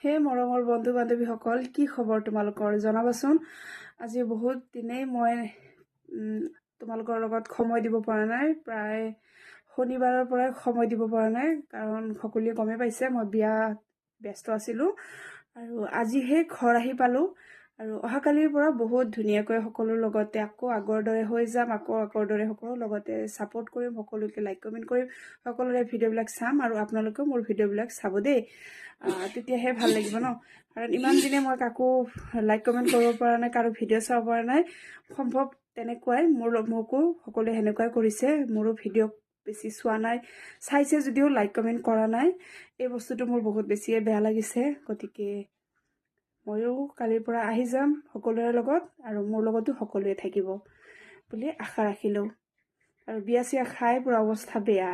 হে মৰমৰ বন্ধু বান্ধৱীসকল, কি খবৰ তোমালোকৰ? জনাবাচোন। আজি বহুত দিনেই মই তোমালোকৰ লগত সময় দিব পৰা নাই। প্ৰায় শনিবাৰৰ পৰাই সময় দিব পৰা নাই, কাৰণ সকলোৱে গমেই পাইছে মই ব্যস্ত আছিলোঁ। আৰু আজিহে ঘৰ আহি পালোঁ। আৰু অহাকালিৰ পৰা বহুত ধুনীয়াকৈ সকলোৰ লগতে আকৌ আগৰ দৰে হৈ যাম, আকৌ আগৰ দৰে সকলোৰ লগতে ছাপোৰ্ট কৰিম, সকলোকে লাইক কমেণ্ট কৰিম, সকলোৰে ভিডিঅ'বিলাক চাম আৰু আপোনালোকেও মোৰ ভিডিঅ'বিলাক চাব দেই। তেতিয়াহে ভাল লাগিব ন। কাৰণ ইমান দিনে মই কাকো লাইক কমেণ্ট কৰিব পৰা নাই, কাৰো ভিডিঅ' চাব পৰা নাই। সম্ভৱ তেনেকুৱাই মোকো সকলোৱে সেনেকুৱাই কৰিছে। মোৰো ভিডিঅ' বেছি চোৱা নাই, চাইছে যদিও লাইক কমেণ্ট কৰা নাই। এই বস্তুটো মোৰ বহুত বেছিয়ে বেয়া লাগিছে। গতিকে ময়ো কালিৰ পৰা আহি যাম সকলোৰে লগত, আৰু মোৰ লগতো সকলোৱে থাকিব বুলি আশা ৰাখিলোঁ। আৰু বিয়া চিয়া খাই পুৰা অৱস্থা বেয়া।